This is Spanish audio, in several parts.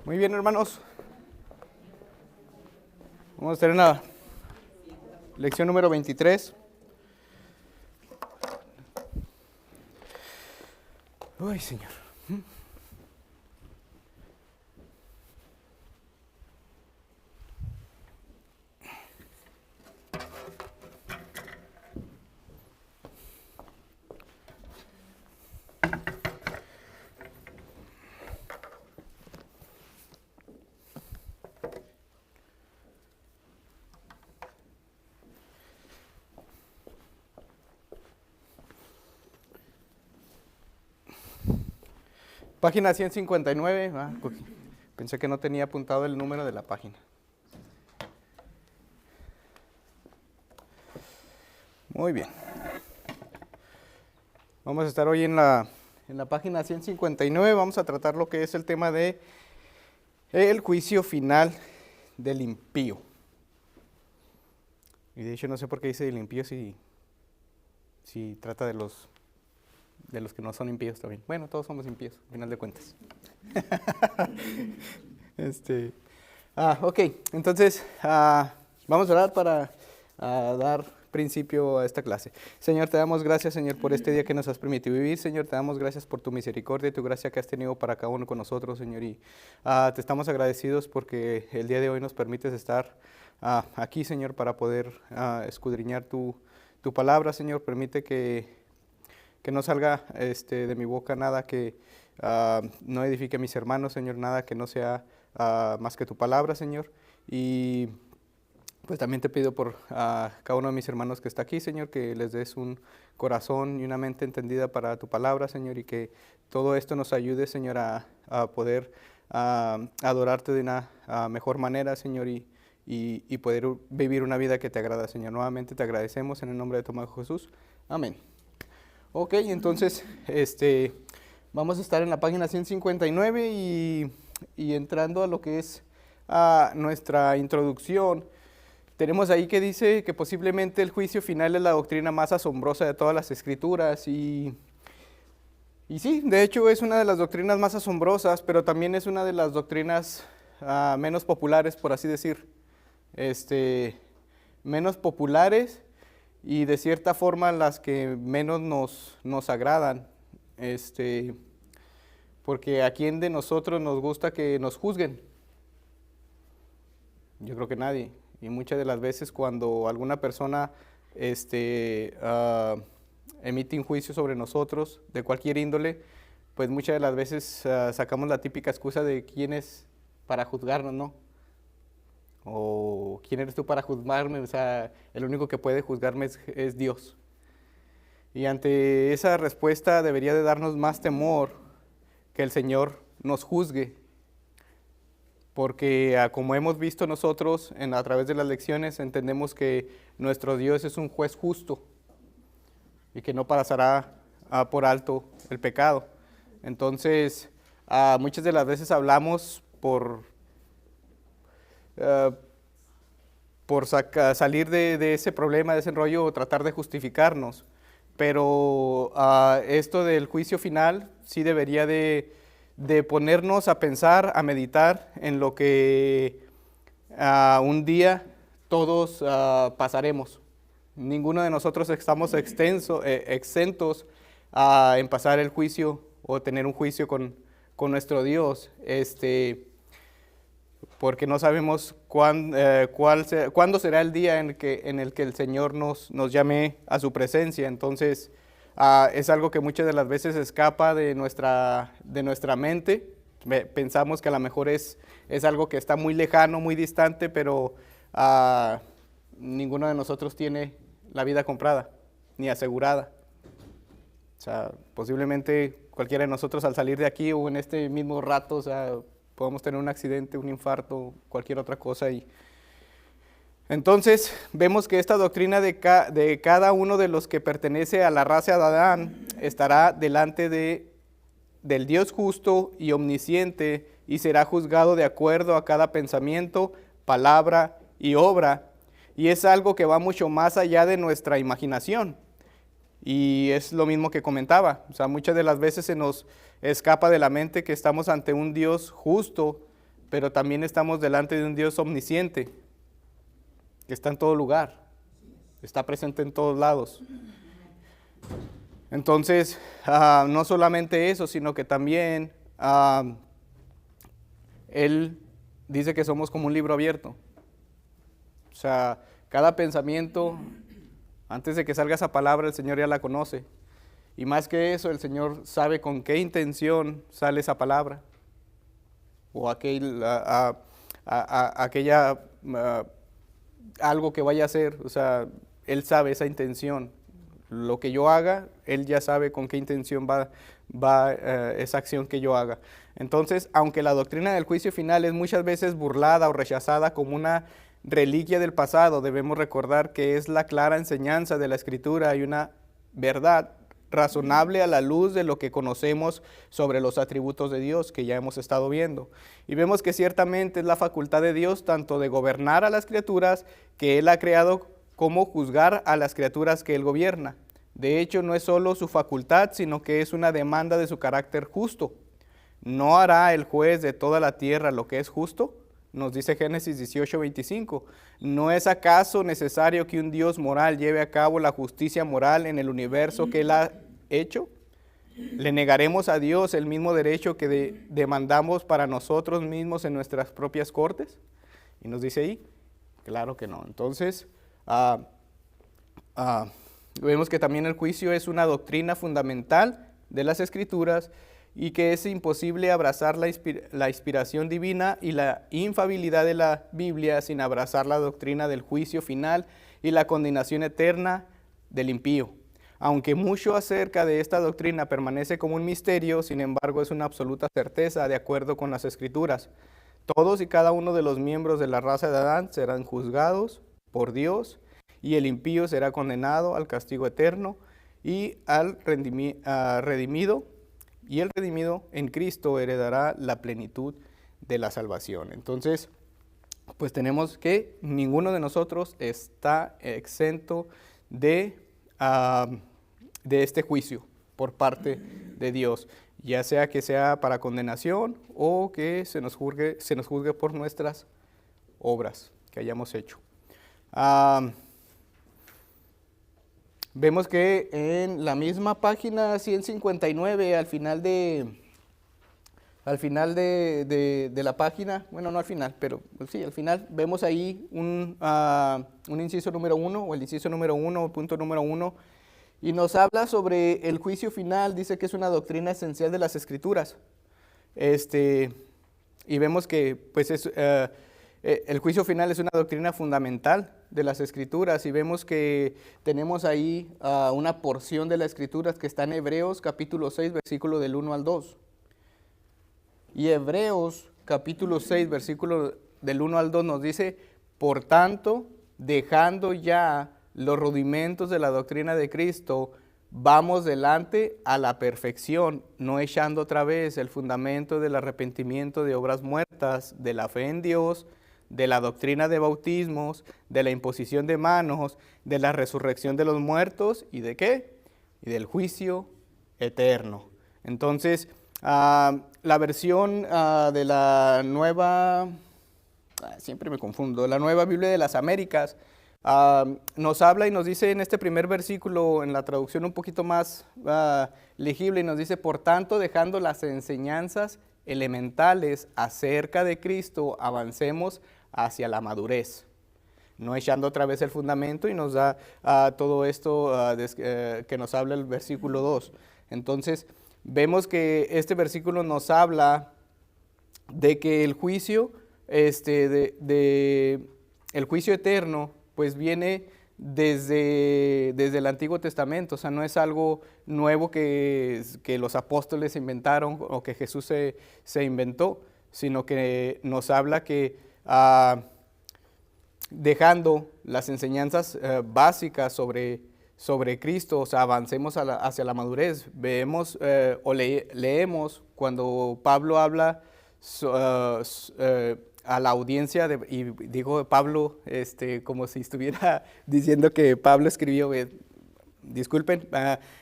Muy bien, hermanos. Vamos a estar en la lección número 23. Uy, Señor. Página 159. Pensé que no tenía apuntado el número de la página. Muy bien. Vamos a estar hoy en la página 159. Vamos a tratar lo que es el tema de el juicio final del impío. Y de hecho no sé por qué dice del impío si trata de los que no son impíos también. Bueno, todos somos impíos, al final de cuentas. Ok, entonces vamos a orar para dar principio a esta clase. Señor, te damos gracias, Señor, por este día que nos has permitido vivir. Señor, te damos gracias por tu misericordia y tu gracia que has tenido para cada uno con nosotros, Señor. Y te estamos agradecidos porque el día de hoy nos permites estar aquí, Señor, para poder escudriñar tu palabra, Señor. Permite que no salga de mi boca nada que no edifique a mis hermanos, Señor, nada que no sea más que tu palabra, Señor. Y pues también te pido por cada uno de mis hermanos que está aquí, Señor, que les des un corazón y una mente entendida para tu palabra, Señor, y que todo esto nos ayude, Señor, a poder adorarte de una mejor manera, Señor, y poder vivir una vida que te agrada, Señor. Nuevamente te agradecemos en el nombre de tu Hijo Jesús. Amén. Ok, entonces vamos a estar en la página 159 y entrando a lo que es nuestra introducción. Tenemos ahí que dice que posiblemente el juicio final es la doctrina más asombrosa de todas las escrituras y sí, de hecho es una de las doctrinas más asombrosas, pero también es una de las doctrinas menos populares, por así decir. Menos populares y de cierta forma las que menos nos agradan, porque a quién de nosotros nos gusta que nos juzguen. Yo creo que nadie. Y muchas de las veces cuando alguna persona emite un juicio sobre nosotros de cualquier índole, pues muchas de las veces sacamos la típica excusa de quién es para juzgarnos, ¿no? O quién eres tú para juzgarme, o sea, el único que puede juzgarme es Dios. Y ante esa respuesta debería de darnos más temor que el Señor nos juzgue, porque como hemos visto nosotros a través de las lecciones, entendemos que nuestro Dios es un juez justo y que no pasará por alto el pecado. Entonces, muchas de las veces hablamos por salir de ese problema, de ese rollo, o tratar de justificarnos. Pero esto del juicio final sí debería de ponernos a pensar, a meditar en lo que un día todos pasaremos. Ninguno de nosotros estamos exentos en pasar el juicio o tener un juicio con nuestro Dios. Porque no sabemos cuándo será el día en el que el Señor nos llame a su presencia. Entonces, es algo que muchas de las veces escapa de nuestra mente. Pensamos que a lo mejor es algo que está muy lejano, muy distante, pero ninguno de nosotros tiene la vida comprada, ni asegurada. O sea, posiblemente cualquiera de nosotros al salir de aquí o en este mismo rato, o sea, podemos tener un accidente, un infarto, cualquier otra cosa. Y entonces vemos que esta doctrina de cada uno de los que pertenece a la raza de Adán estará delante del Dios justo y omnisciente y será juzgado de acuerdo a cada pensamiento, palabra y obra. Y es algo que va mucho más allá de nuestra imaginación. Y es lo mismo que comentaba, o sea, muchas de las veces se nos escapa de la mente que estamos ante un Dios justo, pero también estamos delante de un Dios omnisciente, que está en todo lugar, está presente en todos lados. Entonces, no solamente eso, sino que también Él dice que somos como un libro abierto. O sea, cada pensamiento, antes de que salga esa palabra, el Señor ya la conoce. Y más que eso, el Señor sabe con qué intención sale esa palabra. O aquella, algo que vaya a hacer. O sea, Él sabe esa intención. Lo que yo haga, Él ya sabe con qué intención va esa acción que yo haga. Entonces, aunque la doctrina del juicio final es muchas veces burlada o rechazada como una reliquia del pasado, debemos recordar que es la clara enseñanza de la Escritura y una verdad razonable a la luz de lo que conocemos sobre los atributos de Dios que ya hemos estado viendo. Y vemos que ciertamente es la facultad de Dios tanto de gobernar a las criaturas que Él ha creado como juzgar a las criaturas que Él gobierna. De hecho, no es solo su facultad, sino que es una demanda de su carácter justo. ¿No hará el juez de toda la tierra lo que es justo? Nos dice Génesis 18:25. ¿No es acaso necesario que un Dios moral lleve a cabo la justicia moral en el universo que Él ha hecho? ¿Le negaremos a Dios el mismo derecho que demandamos para nosotros mismos en nuestras propias cortes? Y nos dice ahí, claro que no. Entonces, vemos que también el juicio es una doctrina fundamental de las Escrituras y que es imposible abrazar la inspiración divina y la infalibilidad de la Biblia sin abrazar la doctrina del juicio final y la condenación eterna del impío. Aunque mucho acerca de esta doctrina permanece como un misterio, sin embargo es una absoluta certeza de acuerdo con las Escrituras. Todos y cada uno de los miembros de la raza de Adán serán juzgados por Dios y el impío será condenado al castigo eterno y el redimido en Cristo heredará la plenitud de la salvación. Entonces, pues tenemos que ninguno de nosotros está exento de este juicio por parte de Dios, ya sea que sea para condenación o que se nos juzgue por nuestras obras que hayamos hecho. Vemos que en la misma página 159, al final de la página, bueno, no al final, pero sí, al final, vemos ahí un inciso número 1, o el inciso número 1, punto número 1, y nos habla sobre el juicio final. Dice que es una doctrina esencial de las Escrituras. Y vemos que pues el juicio final es una doctrina fundamental de las Escrituras, y vemos que tenemos ahí una porción de las Escrituras que está en Hebreos capítulo 6, versículo del 1 al 2. Y Hebreos capítulo 6, versículo del 1 al 2 nos dice: por tanto, dejando ya los rudimentos de la doctrina de Cristo, vamos delante a la perfección, no echando otra vez el fundamento del arrepentimiento de obras muertas, de la fe en Dios, de la doctrina de bautismos, de la imposición de manos, de la resurrección de los muertos, ¿y de qué? Y del juicio eterno. Entonces, la versión de la nueva, siempre me confundo, la Nueva Biblia de las Américas, nos habla y nos dice en este primer versículo, en la traducción un poquito más legible, y nos dice: por tanto, dejando las enseñanzas elementales acerca de Cristo, avancemos hacia la madurez, no echando otra vez el fundamento, y nos da todo esto que nos habla el versículo 2. Entonces, vemos que este versículo nos habla de que el juicio, el juicio eterno, pues viene desde el Antiguo Testamento. O sea, no es algo nuevo que los apóstoles inventaron o que Jesús se inventó, sino que nos habla que dejando las enseñanzas básicas sobre Cristo, o sea, avancemos hacia la madurez. Vemos leemos cuando Pablo habla a la audiencia, y digo Pablo como si estuviera diciendo que Pablo escribió, disculpen,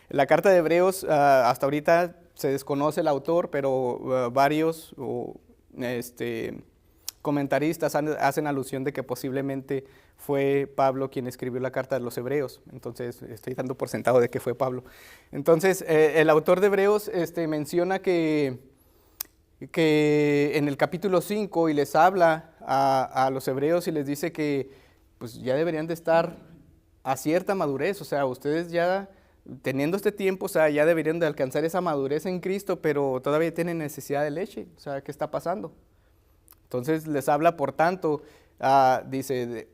la carta de Hebreos, hasta ahorita se desconoce el autor, pero varios comentaristas hacen alusión de que posiblemente fue Pablo quien escribió la carta de los Hebreos. Entonces, estoy dando por sentado de que fue Pablo. Entonces, el autor de Hebreos menciona que en el capítulo 5 y les habla a los hebreos y les dice que pues ya deberían de estar a cierta madurez, o sea, ustedes ya teniendo este tiempo, o sea, ya deberían de alcanzar esa madurez en Cristo, pero todavía tienen necesidad de leche, o sea, ¿qué está pasando? Entonces les habla, por tanto, dice,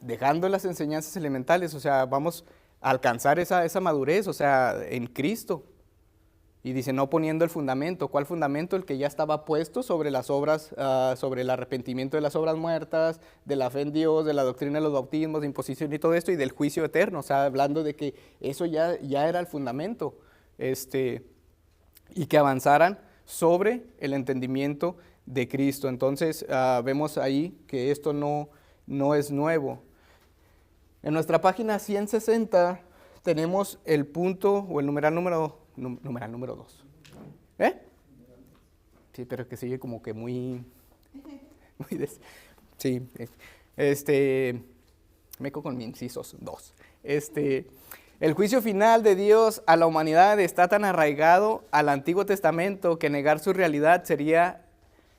dejando las enseñanzas elementales, o sea, vamos a alcanzar esa madurez, o sea, en Cristo. Y dice, no poniendo el fundamento. ¿Cuál fundamento? El que ya estaba puesto sobre las obras, sobre el arrepentimiento de las obras muertas, de la fe en Dios, de la doctrina de los bautismos, de imposición y todo esto, y del juicio eterno. O sea, hablando de que eso ya era el fundamento. Y que avanzaran sobre el entendimiento de Cristo. Entonces, vemos ahí que esto no es nuevo. En nuestra página 160 tenemos el punto o el numeral número 2. Sí, pero que sigue como que muy sí, meco con mis incisos 2. El juicio final de Dios a la humanidad está tan arraigado al Antiguo Testamento que negar su realidad sería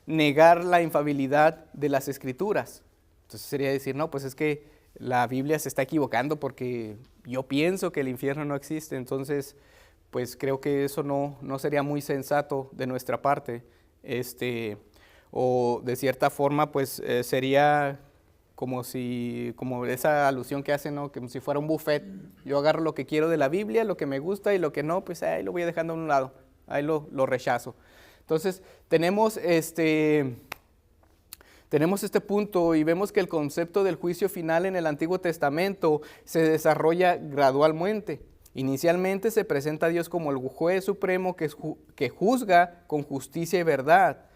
negar la infalibilidad de las Escrituras. Entonces sería decir, no, pues es que la Biblia se está equivocando porque yo pienso que el infierno no existe, entonces pues creo que eso no sería muy sensato de nuestra parte, o de cierta forma pues sería como esa alusión que hacen, ¿no? Como si fuera un buffet. Yo agarro lo que quiero de la Biblia, lo que me gusta y lo que no, pues ahí lo voy dejando a un lado, ahí lo rechazo. Entonces tenemos este punto y vemos que el concepto del juicio final en el Antiguo Testamento se desarrolla gradualmente. Inicialmente se presenta a Dios como el juez supremo que juzga con justicia y verdad.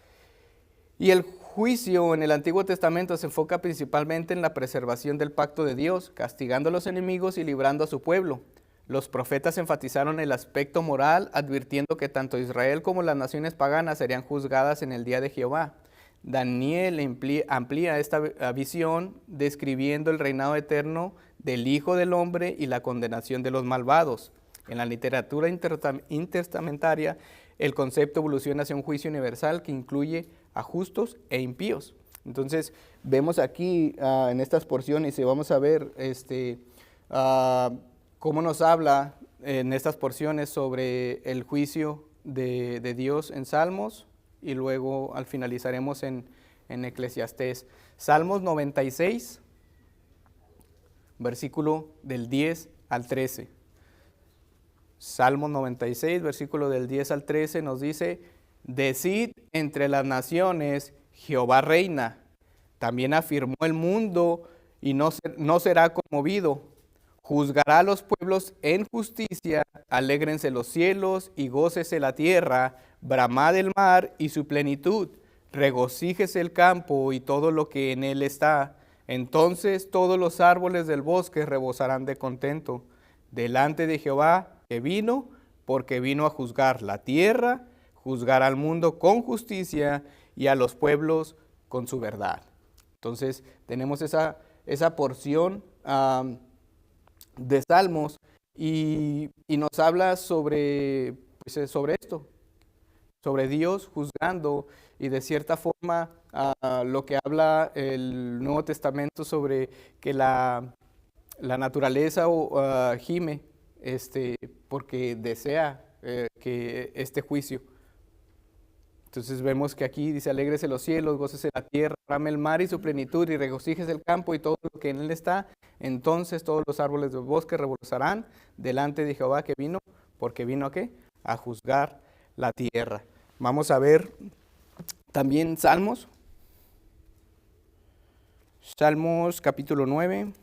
Y el juicio en el Antiguo Testamento se enfoca principalmente en la preservación del pacto de Dios, castigando a los enemigos y librando a su pueblo. Los profetas enfatizaron el aspecto moral, advirtiendo que tanto Israel como las naciones paganas serían juzgadas en el día de Jehová. Daniel amplía esta visión describiendo el reinado eterno del Hijo del Hombre y la condenación de los malvados. En la literatura intertestamentaria, el concepto evoluciona hacia un juicio universal que incluye a justos e impíos. Entonces, vemos aquí en estas porciones y vamos a ver cómo nos habla en estas porciones sobre el juicio de Dios en Salmos, y luego al finalizaremos en Eclesiastés. Salmos 96, versículo del 10 al 13. Salmos 96, versículo del 10 al 13 nos dice, decid entre las naciones, Jehová reina. También afirmó el mundo y no será conmovido. Juzgará a los pueblos en justicia, alégrense los cielos y gócese la tierra, bramad el mar y su plenitud, regocíjese el campo y todo lo que en él está. Entonces todos los árboles del bosque rebosarán de contento, delante de Jehová que vino, porque vino a juzgar la tierra, juzgar al mundo con justicia y a los pueblos con su verdad. Entonces tenemos esa porción de Salmos y nos habla sobre esto, sobre Dios juzgando, y de cierta forma lo que habla el Nuevo Testamento sobre que la naturaleza gime porque desea que este juicio. Entonces vemos que aquí dice, alégrese los cielos, gócese la tierra, brame el mar y su plenitud, y regocíjese el campo y todo lo que en él está. Entonces todos los árboles del bosque rebosarán delante de Jehová que vino, porque vino ¿a qué? A juzgar la tierra. Vamos a ver también Salmos. Salmos capítulo 9.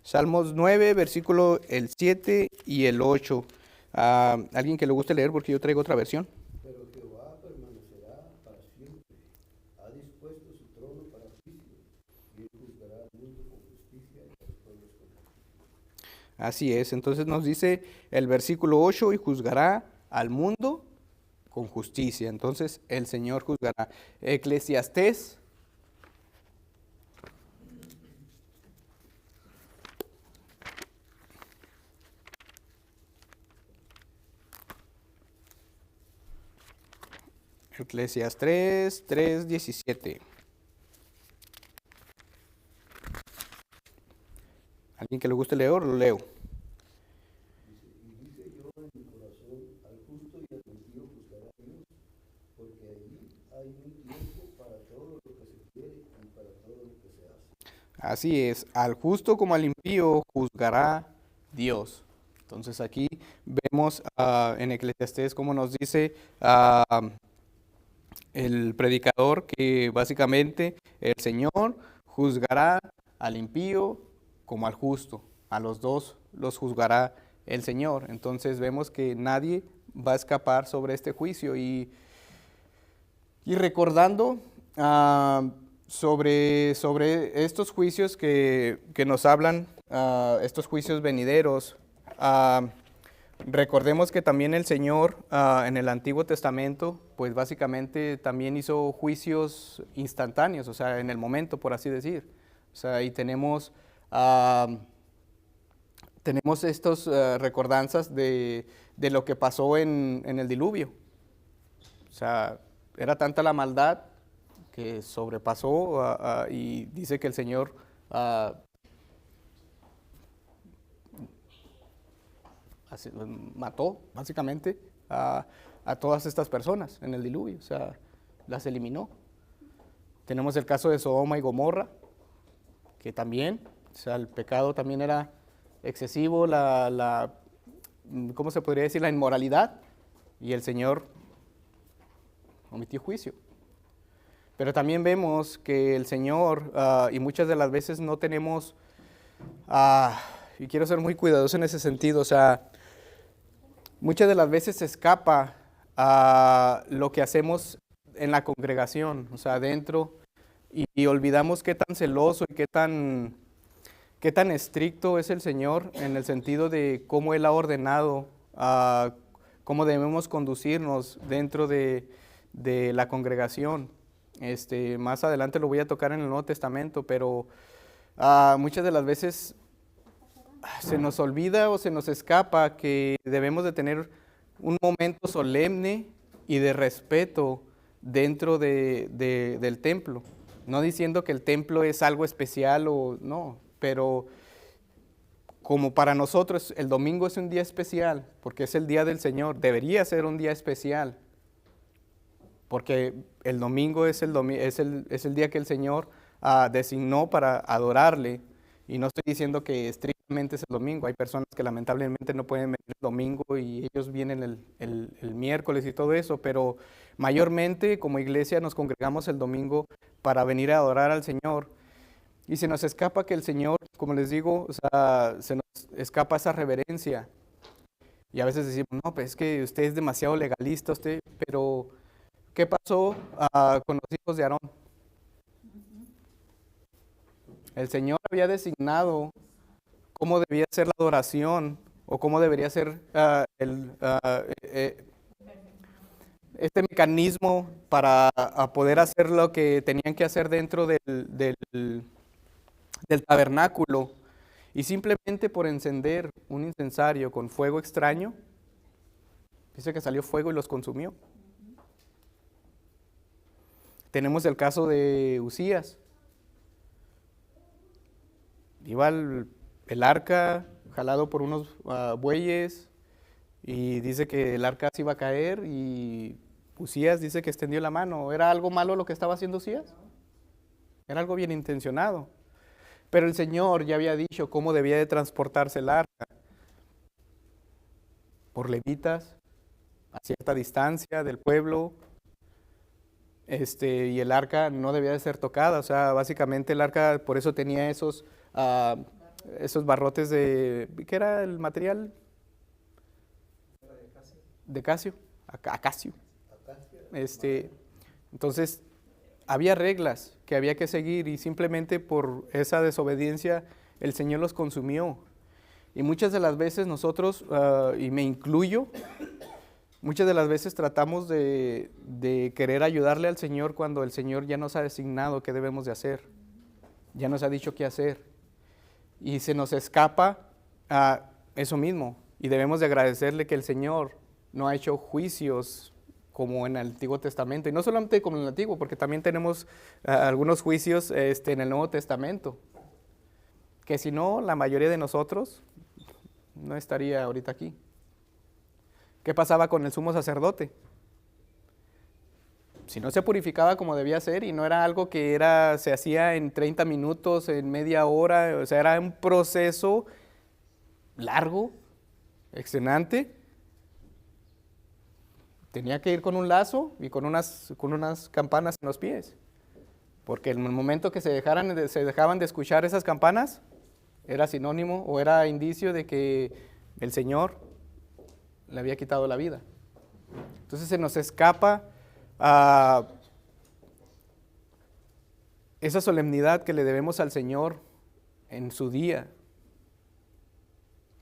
Salmos 9, versículo el 7 y el 8. ¿Alguien que le guste leer? Porque yo traigo otra versión. Pero Jehová permanecerá para siempre. Ha dispuesto su trono para juicio, y él juzgará al mundo con justicia y a los pueblos con justicia. Así es, entonces nos dice el versículo 8, y juzgará al mundo con justicia. Entonces el Señor juzgará. Eclesiastés. Eclesiastés 3:17. ¿Alguien que le guste leer? Lo leo. Dice, y dije yo en mi corazón, al justo y al impío juzgará Dios, porque allí hay un tiempo para todo lo que se quiere y para todo lo que se hace. Así es, al justo como al impío juzgará Dios. Entonces aquí vemos en Eclesiastés como nos dice el predicador que básicamente el Señor juzgará al impío como al justo. A los dos los juzgará el Señor. Entonces vemos que nadie va a escapar sobre este juicio. Y recordando sobre estos juicios que nos hablan, estos juicios venideros, recordemos que también el Señor en el Antiguo Testamento, pues básicamente también hizo juicios instantáneos, o sea, en el momento, por así decir. O sea, y tenemos estos recordanzas de lo que pasó en el diluvio. O sea, era tanta la maldad que sobrepasó y dice que el Señor mató básicamente a todas estas personas en el diluvio, o sea, las eliminó. Tenemos el caso de Sodoma y Gomorra, que también, o sea, el pecado también era excesivo, ¿cómo se podría decir? La inmoralidad, y el Señor omitió juicio. Pero también vemos que el Señor, y muchas de las veces no tenemos, y quiero ser muy cuidadoso en ese sentido, o sea, muchas de las veces se escapa a lo que hacemos en la congregación, o sea, dentro, y olvidamos qué tan celoso y qué tan estricto es el Señor en el sentido de cómo Él ha ordenado, cómo debemos conducirnos dentro de la congregación. Más adelante lo voy a tocar en el Nuevo Testamento, pero muchas de las veces se nos olvida o se nos escapa que debemos de tener un momento solemne y de respeto dentro del templo. No diciendo que el templo es algo especial o no, pero como para nosotros el domingo es un día especial, porque es el día del Señor, debería ser un día especial, porque el domingo es el día que el Señor designó para adorarle. Y no estoy diciendo que estrictamente es el domingo. Hay personas que lamentablemente no pueden venir el domingo y ellos vienen el miércoles y todo eso, pero mayormente como iglesia nos congregamos el domingo para venir a adorar al Señor. Y se nos escapa que el Señor, como les digo, o sea, se nos escapa esa reverencia. Y a veces decimos, no, pues es que usted es demasiado legalista, pero ¿qué pasó con los hijos de Aarón? El Señor había designado cómo debía ser la adoración o cómo debería ser este mecanismo para poder hacer lo que tenían que hacer dentro del tabernáculo. Y simplemente por encender un incensario con fuego extraño, dice que salió fuego y los consumió. Tenemos el caso de Usías. Iba el arca jalado por unos bueyes y dice que el arca se iba a caer y Usías dice que extendió la mano. ¿Era algo malo lo que estaba haciendo Usías? Era algo bien intencionado. Pero el Señor ya había dicho cómo debía de transportarse el arca. Por levitas, a cierta distancia del pueblo, y el arca no debía de ser tocada. O sea, básicamente el arca por eso tenía esos barrotes ¿qué era el material? De acacio. Acacio. Entonces, había reglas que había que seguir y simplemente por esa desobediencia el Señor los consumió. Y muchas de las veces nosotros, y me incluyo, muchas de las veces tratamos de querer ayudarle al Señor cuando el Señor ya nos ha designado qué debemos de hacer, ya nos ha dicho qué hacer. Y se nos escapa a eso mismo. Y debemos de agradecerle que el Señor no ha hecho juicios como en el Antiguo Testamento. Y no solamente como en el Antiguo, porque también tenemos algunos juicios en el Nuevo Testamento. Que si no, la mayoría de nosotros no estaría ahorita aquí. ¿Qué pasaba con el sumo sacerdote? Si no se purificaba como debía ser y no era algo que se hacía en 30 minutos, en media hora, o sea, era un proceso largo, extenuante. Tenía que ir con un lazo y con unas campanas en los pies. Porque en el momento que se dejaban de escuchar esas campanas, era sinónimo o era indicio de que el Señor le había quitado la vida. Entonces se nos escapa esa solemnidad que le debemos al Señor en su día,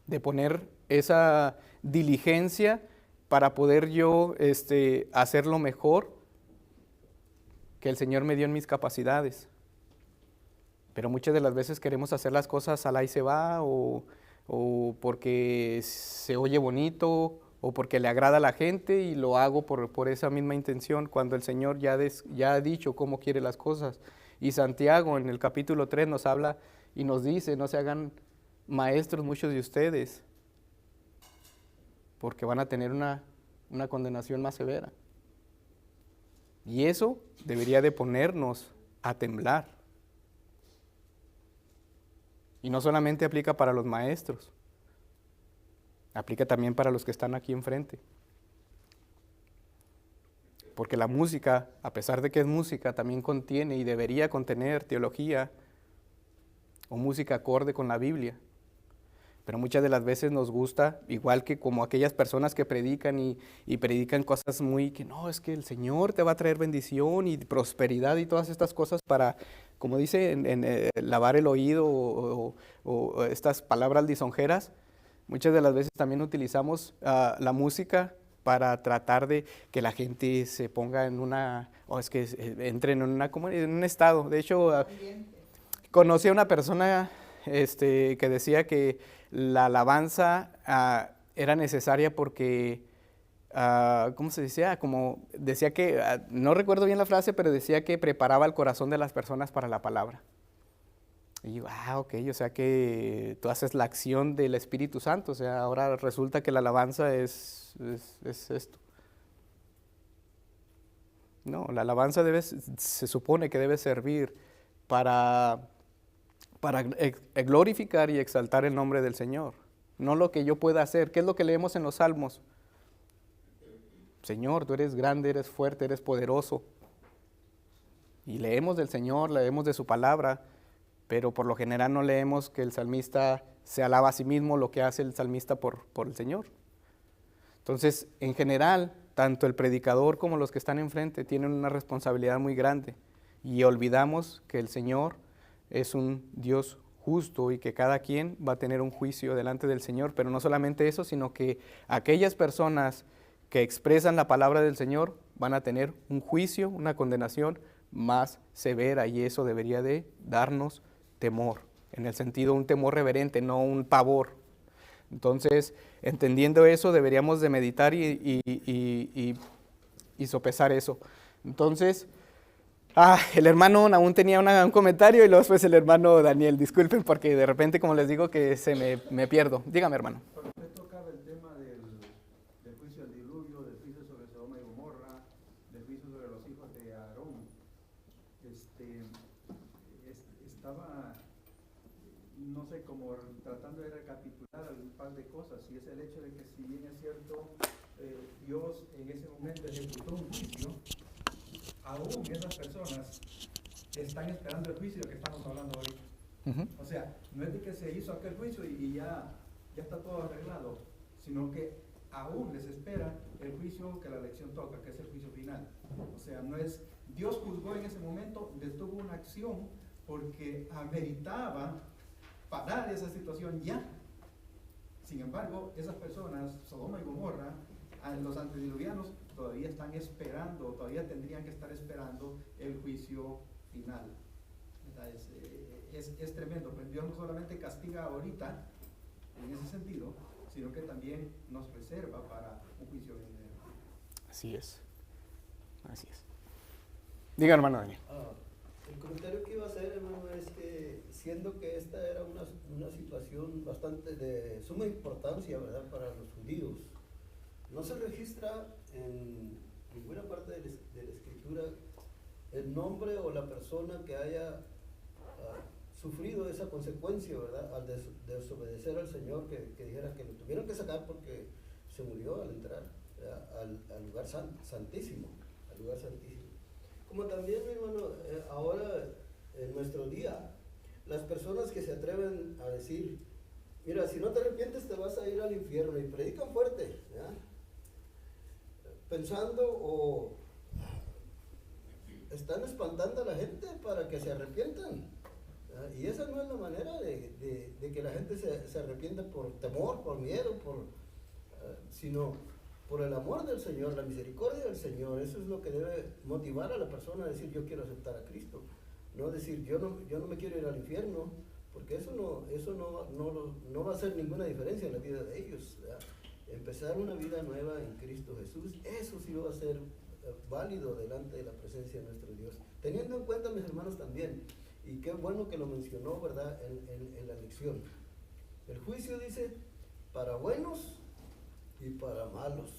de poner esa diligencia para poder yo hacerlo mejor que el Señor me dio en mis capacidades. Pero muchas de las veces queremos hacer las cosas al ahí se va, o porque se oye bonito, o porque le agrada a la gente, y lo hago por esa misma intención, cuando el Señor ya ha dicho cómo quiere las cosas. Y Santiago en el capítulo 3 nos habla y nos dice: no se hagan maestros muchos de ustedes, porque van a tener una condenación más severa. Y eso debería de ponernos a temblar. Y no solamente aplica para los maestros, aplica también para los que están aquí enfrente. Porque la música, a pesar de que es música, también contiene y debería contener teología o música acorde con la Biblia. Pero muchas de las veces nos gusta, igual que como aquellas personas que predican y predican cosas muy que no, es que el Señor te va a traer bendición y prosperidad y todas estas cosas para, como dice, lavar el oído o estas palabras lisonjeras. Muchas de las veces también utilizamos la música para tratar de que la gente se ponga en entren en un estado. De hecho, conocí a una persona que decía que la alabanza era necesaria porque, ¿cómo se decía? Como decía que, no recuerdo bien la frase, pero decía que preparaba el corazón de las personas para la palabra. Y yo, ok, o sea que tú haces la acción del Espíritu Santo, o sea, ahora resulta que la alabanza es esto. No, la alabanza se supone que debe servir para glorificar y exaltar el nombre del Señor, no lo que yo pueda hacer. ¿Qué es lo que leemos en los Salmos? Señor, tú eres grande, eres fuerte, eres poderoso. Y leemos del Señor, leemos de su palabra, pero por lo general no leemos que el salmista se alaba a sí mismo, lo que hace el salmista por el Señor. Entonces, en general, tanto el predicador como los que están enfrente tienen una responsabilidad muy grande, y olvidamos que el Señor es un Dios justo y que cada quien va a tener un juicio delante del Señor. Pero no solamente eso, sino que aquellas personas que expresan la palabra del Señor van a tener un juicio, una condenación más severa, y eso debería de darnos temor, en el sentido un temor reverente, no un pavor. Entonces, entendiendo eso, deberíamos de meditar y sopesar eso. Entonces, el hermano aún tenía un comentario, y luego después el hermano Daniel. Disculpen porque de repente, como les digo, que me pierdo. Dígame, hermano. Cuando usted tocaba el tema del juicio del diluvio, del juicio sobre Sodoma y Gomorra, del juicio sobre los hijos de Aarón, estaba, no sé, como tratando de recapitular un par de cosas, y es el hecho de que, si bien es cierto, Dios en ese momento ejecutó un juicio, aún esas personas están esperando el juicio que estamos hablando ahorita. Uh-huh. O sea, no es de que se hizo aquel juicio y ya está todo arreglado, sino que aún les espera el juicio que la lección toca, que es el juicio final. O sea, no es, Dios juzgó en ese momento, detuvo una acción porque ameritaba parar esa situación ya. Sin embargo, esas personas, Sodoma y Gomorra, los antediluvianos todavía están esperando, todavía tendrían que estar esperando el juicio final. Es tremendo, pues Dios no solamente castiga ahorita en ese sentido, sino que también nos reserva para un juicio venidero. Así es. Así es. Diga, hermano Daniel. El comentario que iba a hacer, hermano, es que siendo que esta era una situación bastante de suma importancia, ¿verdad?, para los judíos, no se registra en ninguna parte de la escritura el nombre o la persona que haya sufrido esa consecuencia, ¿verdad?, al desobedecer al Señor, que dijera que lo tuvieron que sacar porque se murió al entrar al lugar santísimo, al lugar santísimo. Como también, mi hermano, ahora en nuestro día, las personas que se atreven a decir, mira, si no te arrepientes te vas a ir al infierno, y predican fuerte, ¿ya?, pensando o están espantando a la gente para que se arrepientan, ¿ya? Y esa no es la manera de que la gente se arrepienta por temor, por miedo, sino por el amor del Señor, la misericordia del Señor. Eso es lo que debe motivar a la persona a decir, yo quiero aceptar a Cristo. No decir, yo no me quiero ir al infierno, porque eso no va a hacer ninguna diferencia en la vida de ellos, ¿verdad? Empezar una vida nueva en Cristo Jesús, eso sí va a ser válido delante de la presencia de nuestro Dios. Teniendo en cuenta, mis hermanos, también, y qué bueno que lo mencionó, ¿verdad?, en la lección. El juicio dice, para buenos y para malos.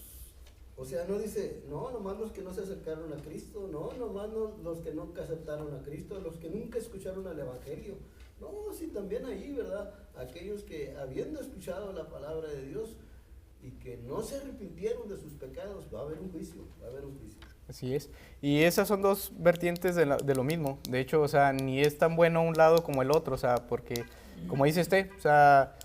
O sea, no dice, no, nomás los que no se acercaron a Cristo, no, nomás los que nunca aceptaron a Cristo, los que nunca escucharon al Evangelio. No, sí, también ahí, ¿verdad?, aquellos que habiendo escuchado la palabra de Dios y que no se arrepintieron de sus pecados, va a haber un juicio, va a haber un juicio. Así es. Y esas son dos vertientes de lo mismo. De hecho, o sea, ni es tan bueno un lado como el otro, o sea, porque, como dice usted, o sea,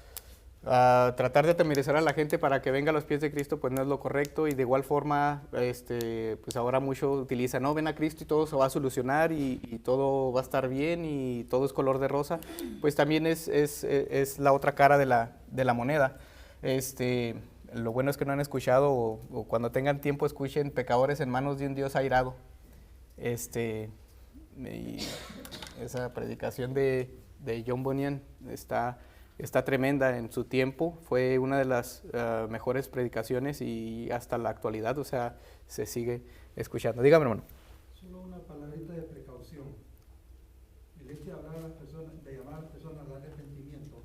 tratar de atemorizar a la gente para que venga a los pies de Cristo, pues no es lo correcto. Y de igual forma, pues ahora mucho utilizan, no, ven a Cristo y todo se va a solucionar y todo va a estar bien y todo es color de rosa. Pues también es la otra cara de la moneda. Lo bueno es que no han escuchado o cuando tengan tiempo escuchen Pecadores en manos de un Dios airado. Y esa predicación de John Bunyan está tremenda en su tiempo. Fue una de las mejores predicaciones y hasta la actualidad, o sea, se sigue escuchando. Dígame, hermano. Solo una palabrita de precaución. El hecho de hablar a las personas, de llamar a las personas al arrepentimiento,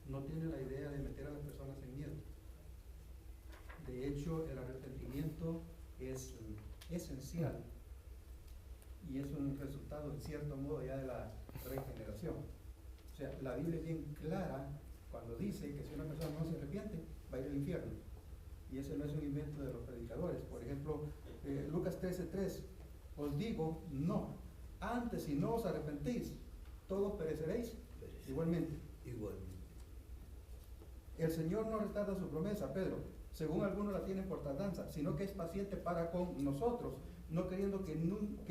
no tiene la idea de meter a las personas en miedo. De hecho, el arrepentimiento es esencial y es un resultado, en cierto modo, ya de la regeneración. O sea, la Biblia es bien clara cuando dice que si una persona no se arrepiente, va a ir al infierno. Y ese no es un invento de los predicadores. Por ejemplo, Lucas 13:3, os digo, no, antes si no os arrepentís, todos pereceréis igualmente. El Señor no retarda su promesa, Pedro, según algunos la tienen por tardanza, sino que es paciente para con nosotros, no queriendo que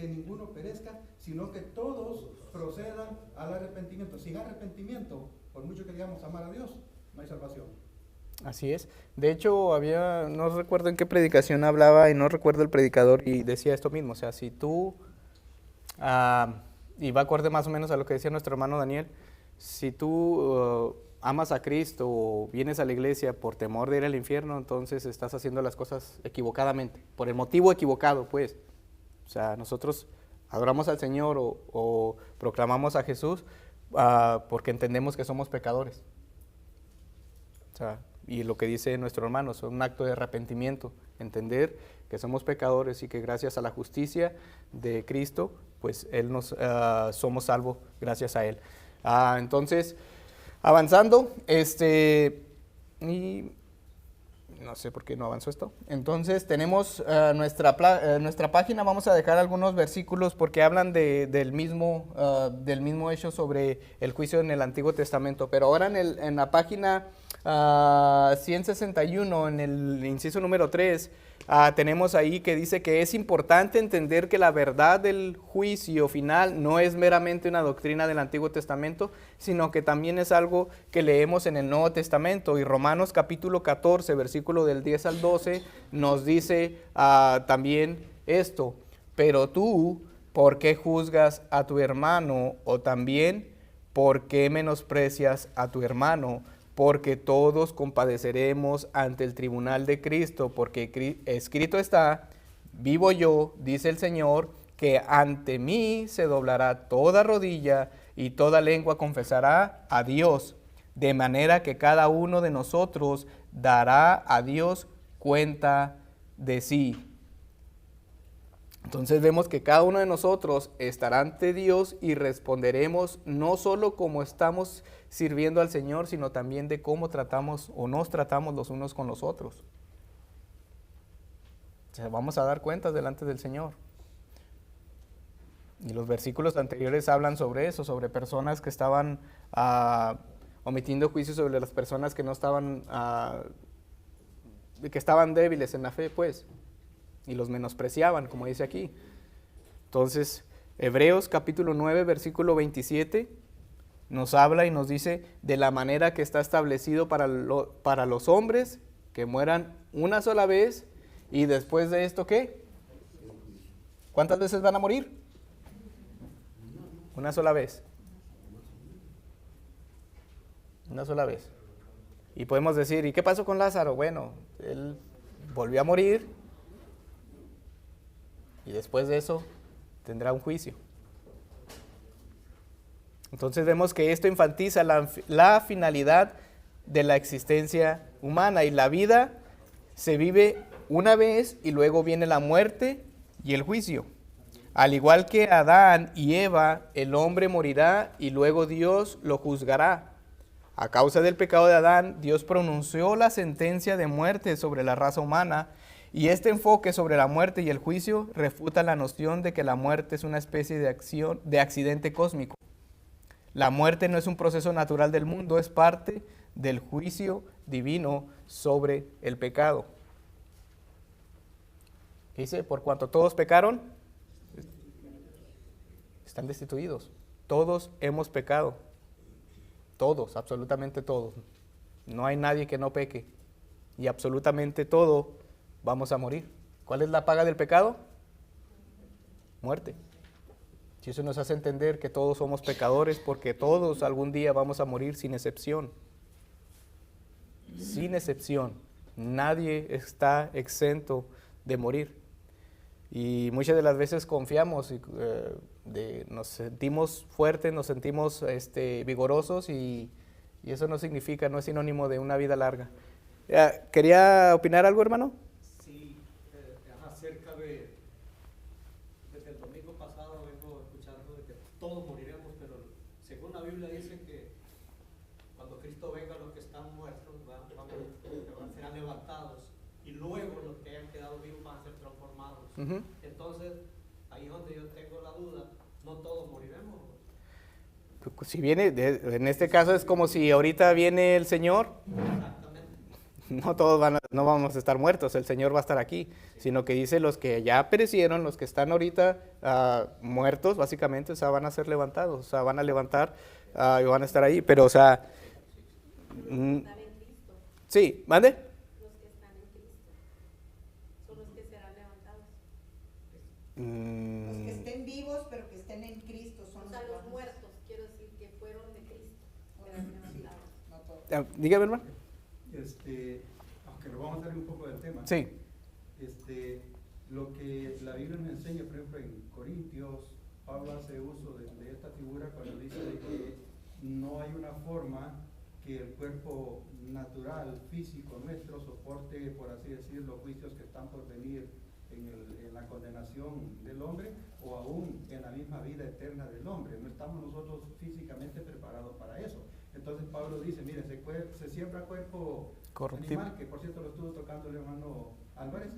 ninguno perezca, sino que todos procedan al arrepentimiento. Sin arrepentimiento, por mucho que digamos amar a Dios, no hay salvación. Así es. De hecho, no recuerdo en qué predicación hablaba y no recuerdo el predicador y decía esto mismo. O sea, si tú, y va acorde más o menos a lo que decía nuestro hermano Daniel, si tú amas a Cristo o vienes a la iglesia por temor de ir al infierno, entonces estás haciendo las cosas equivocadamente, por el motivo equivocado, pues. O sea, nosotros adoramos al Señor o proclamamos a Jesús porque entendemos que somos pecadores. O sea, y lo que dice nuestro hermano es un acto de arrepentimiento, entender que somos pecadores y que gracias a la justicia de Cristo, pues somos salvos gracias a Él. Entonces, avanzando, y no sé por qué no avanzó esto. Entonces tenemos nuestra página, vamos a dejar algunos versículos porque hablan del mismo hecho sobre el juicio en el Antiguo Testamento, pero ahora en la página 161, en el inciso número 3, tenemos ahí que dice que es importante entender que la verdad del juicio final no es meramente una doctrina del Antiguo Testamento, sino que también es algo que leemos en el Nuevo Testamento. Y Romanos capítulo 14, versículo del 10 al 12, nos dice también esto: pero tú, ¿por qué juzgas a tu hermano? O también, ¿por qué menosprecias a tu hermano? Porque todos compadeceremos ante el tribunal de Cristo, porque escrito está: vivo yo, dice el Señor, que ante mí se doblará toda rodilla y toda lengua confesará a Dios, de manera que cada uno de nosotros dará a Dios cuenta de sí. Entonces vemos que cada uno de nosotros estará ante Dios y responderemos no solo como estamos sirviendo al Señor, sino también de cómo tratamos o nos tratamos los unos con los otros. O sea, vamos a dar cuentas delante del Señor. Y los versículos anteriores hablan sobre eso, sobre personas que estaban omitiendo juicios sobre las personas que no estaban, que estaban débiles en la fe, pues. Y los menospreciaban, como dice aquí. Entonces, Hebreos capítulo 9, versículo 27, nos habla y nos dice de la manera que está establecido para los hombres, que mueran una sola vez, y después de esto, ¿qué? ¿Cuántas veces van a morir? Una sola vez. Una sola vez. Y podemos decir, ¿y qué pasó con Lázaro? Bueno, él volvió a morir, y después de eso tendrá un juicio. Entonces vemos que esto enfatiza la finalidad de la existencia humana, y la vida se vive una vez y luego viene la muerte y el juicio. Al igual que Adán y Eva, el hombre morirá y luego Dios lo juzgará. A causa del pecado de Adán, Dios pronunció la sentencia de muerte sobre la raza humana. Y este enfoque sobre la muerte y el juicio refuta la noción de que la muerte es una especie de accidente cósmico. La muerte no es un proceso natural del mundo, es parte del juicio divino sobre el pecado. ¿Qué dice? Por cuanto todos pecaron, están destituidos. Todos hemos pecado. Todos, absolutamente todos. No hay nadie que no peque. Y absolutamente todo vamos a morir. ¿Cuál es la paga del pecado? Muerte. Y eso nos hace entender que todos somos pecadores, porque todos algún día vamos a morir sin excepción. Sin excepción. Nadie está exento de morir. Y muchas de las veces confiamos, nos sentimos fuertes, nos sentimos vigorosos, y eso no significa, no es sinónimo de una vida larga. ¿Quería opinar algo, hermano? Acerca de, desde el domingo pasado vengo escuchando de que todos moriremos, pero según la Biblia dice que cuando Cristo venga, los que están muertos serán levantados, y luego los que hayan quedado vivos van a ser transformados. Uh-huh. Entonces, ahí es donde yo tengo la duda, no todos moriremos. Si viene, en este caso es como si ahorita viene el Señor. Exactamente. No todos no vamos a estar muertos, el Señor va a estar aquí, sino que dice los que ya perecieron, los que están ahorita muertos, básicamente, o sea, van a ser levantados, o sea, van a levantar y van a estar ahí, pero, o sea, sí, ¿mande? Los que están en Cristo son los que serán levantados. Los que estén vivos, pero que estén en Cristo son O sea, los los que muertos, quiero decir, que fueron de Cristo, serán levantados. no todos. Dígame, hermano. Aunque nos vamos a salir un poco del tema. Sí. Lo que la Biblia nos enseña, por ejemplo, en Corintios, Pablo hace uso de esta figura cuando dice de que no hay una forma que el cuerpo natural, físico nuestro soporte, por así decir, los juicios que están por venir en la condenación del hombre, o aún en la misma vida eterna del hombre. No estamos nosotros físicamente preparados para eso. Entonces Pablo dice, mire, se siembra cuerpo Corruptible. animal, que por cierto lo estuvo tocando el hermano Álvarez,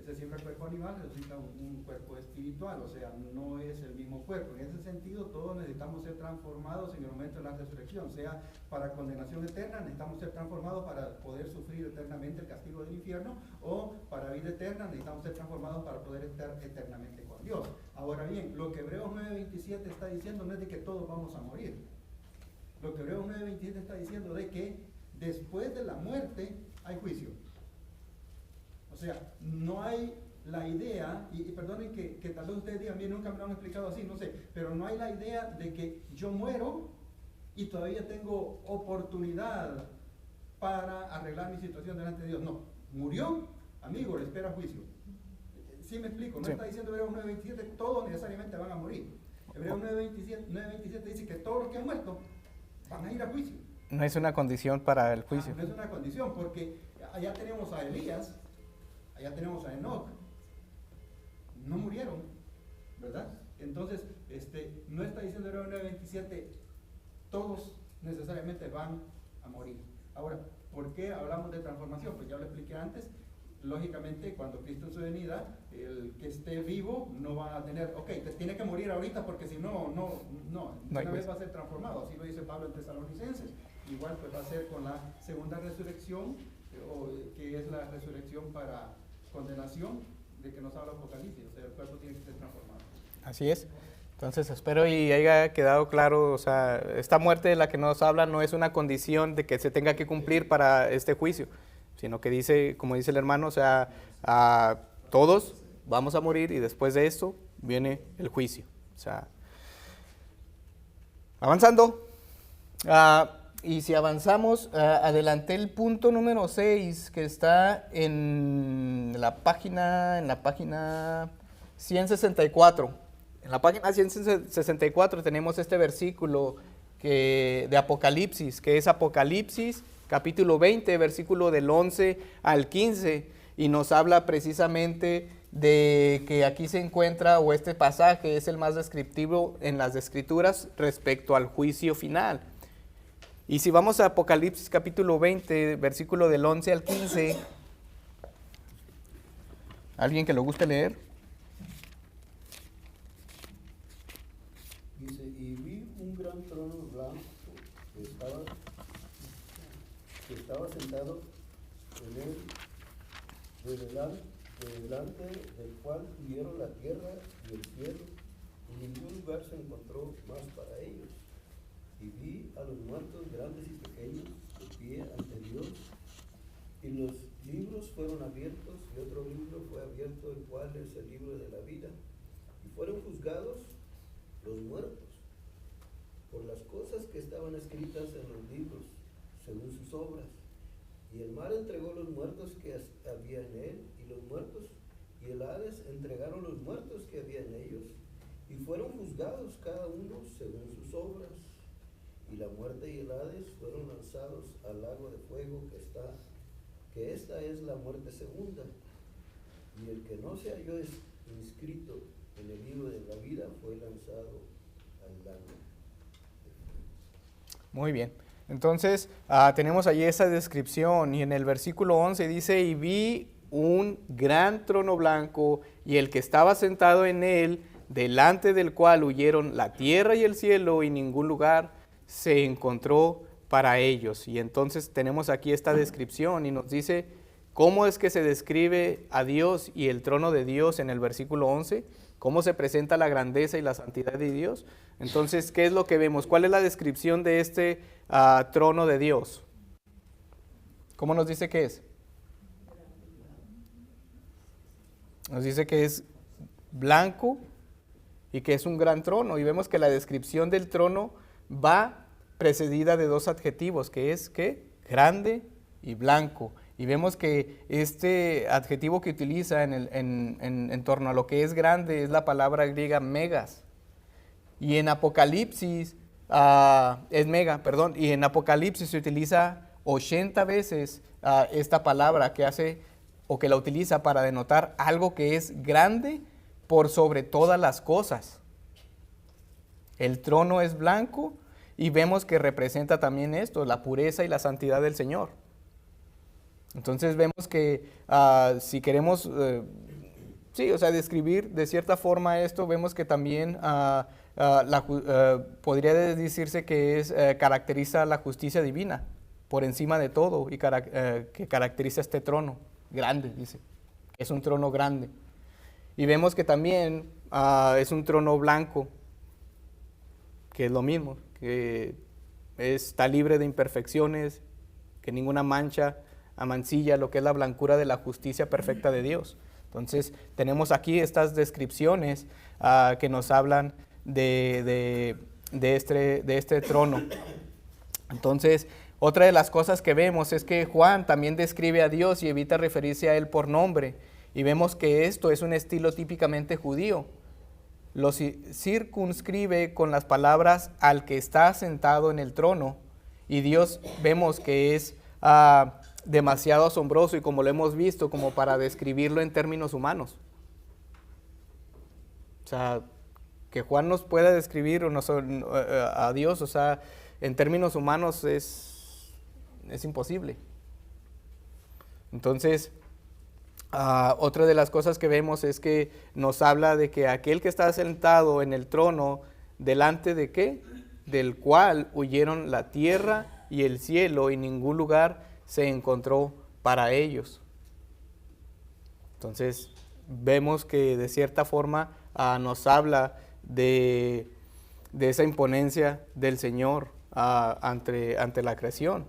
se siembra cuerpo animal, resulta un cuerpo espiritual, o sea, no es el mismo cuerpo. En ese sentido, todos necesitamos ser transformados en el momento de la resurrección, sea para condenación eterna, necesitamos ser transformados para poder sufrir eternamente el castigo del infierno, o para vida eterna, necesitamos ser transformados para poder estar eternamente con Dios. Ahora bien, lo que Hebreos 9:27 está diciendo no es de que todos vamos a morir. Lo que Hebreos 9:27 está diciendo de que después de la muerte hay juicio. O sea, no hay la idea, y perdonen que tal vez ustedes digan, bien, nunca me lo han explicado así, no sé, pero no hay la idea de que yo muero y todavía tengo oportunidad para arreglar mi situación delante de Dios. No, murió, amigo, le espera juicio. ¿Sí me explico? No Sí. está diciendo Hebreos 9:27, todos necesariamente van a morir. Hebreos 9:27 dice que todos los que han muerto van a ir a juicio. No es una condición para el juicio. No es una condición, porque allá tenemos a Elías, allá tenemos a Enoc, no murieron, ¿verdad? Entonces, no está diciendo Hebreos 9:27, todos necesariamente van a morir. Ahora, ¿por qué hablamos de transformación? Pues ya lo expliqué antes. Lógicamente, cuando Cristo en su venida, el que esté vivo no va a tener, ok, te tiene que morir ahorita porque si no, hay una vez juicio. va a ser transformado, así lo dice Pablo en Tesalonicenses. Igual pues va a ser con la segunda resurrección, que es la resurrección para condenación, de que nos habla Apocalipsis, o sea, el cuerpo tiene que ser transformado. Así es. Entonces espero y haya quedado claro, o sea, esta muerte de la que nos habla no es una condición de que se tenga que cumplir para este juicio, sino que dice, como dice el hermano, o sea, a todos vamos a morir y después de esto viene el juicio. O sea, avanzando. Y si avanzamos, adelanté el punto número 6 que está en la página 164. En la página 164 tenemos este versículo de Apocalipsis, que es Apocalipsis capítulo 20, versículo del 11 al 15, y nos habla precisamente de que aquí se encuentra, o este pasaje es el más descriptivo en las Escrituras respecto al juicio final. Y si vamos a Apocalipsis capítulo 20, versículo del 11 al 15, ¿alguien que lo guste leer? Dice, y vi un gran trono blanco que estaba sentado en él, delante del cual huyeron la tierra y el cielo, y ningún lugar se encontró más para ellos. Y vi a los muertos grandes y pequeños de pie ante Dios, y los libros fueron abiertos, y otro libro fue abierto, el cual es el libro de la vida, y fueron juzgados los muertos por las cosas que estaban escritas en los libros, según sus obras. Y el mar entregó los muertos que había en él, y los muertos, y el Hades entregaron los muertos que había en ellos, y fueron juzgados cada uno según sus obras. Y la muerte y el Hades fueron lanzados al lago de fuego que esta es la muerte segunda. Y el que no se halló inscrito en el libro de la vida fue lanzado al lago. Muy bien. Entonces, tenemos allí esa descripción, y en el versículo 11 dice, y vi un gran trono blanco, y el que estaba sentado en él, delante del cual huyeron la tierra y el cielo, y ningún lugar se encontró para ellos. Y entonces tenemos aquí esta descripción, y nos dice cómo es que se describe a Dios y el trono de Dios en el versículo 11, cómo se presenta la grandeza y la santidad de Dios. Entonces, ¿qué es lo que vemos? ¿Cuál es la descripción de este trono de Dios? ¿Cómo nos dice que es? Nos dice que es blanco y que es un gran trono. Y vemos que la descripción del trono va precedida de dos adjetivos, que es ¿qué? Grande y blanco. Y vemos que este adjetivo que utiliza en torno a lo que es grande es la palabra griega megas. Y en Apocalipsis, es mega, perdón, y en Apocalipsis se utiliza 80 veces esta palabra que hace o que la utiliza para denotar algo que es grande por sobre todas las cosas. El trono es blanco y vemos que representa también esto, la pureza y la santidad del Señor. Entonces vemos que si queremos, sí, o sea, describir de cierta forma esto, vemos que también podría decirse que caracteriza la justicia divina por encima de todo y que caracteriza este trono grande, dice. Es un trono grande. Y vemos que también es un trono blanco, que es lo mismo, que está libre de imperfecciones, que ninguna mancha amancilla lo que es la blancura de la justicia perfecta de Dios. Entonces tenemos aquí estas descripciones que nos hablan de este trono. Entonces, otra de las cosas que vemos es que Juan también describe a Dios y evita referirse a Él por nombre. Y vemos que esto es un estilo típicamente judío. Lo circunscribe con las palabras al que está sentado en el trono. Y Dios vemos que es demasiado asombroso y como lo hemos visto, como para describirlo en términos humanos. O sea, que Juan nos pueda describir a Dios, o sea, en términos humanos es imposible. Entonces, otra de las cosas que vemos es que nos habla de que aquel que está sentado en el trono, delante de qué, del cual huyeron la tierra y el cielo, y ningún lugar se encontró para ellos. Entonces, vemos que de cierta forma nos habla de esa imponencia del Señor ante la creación.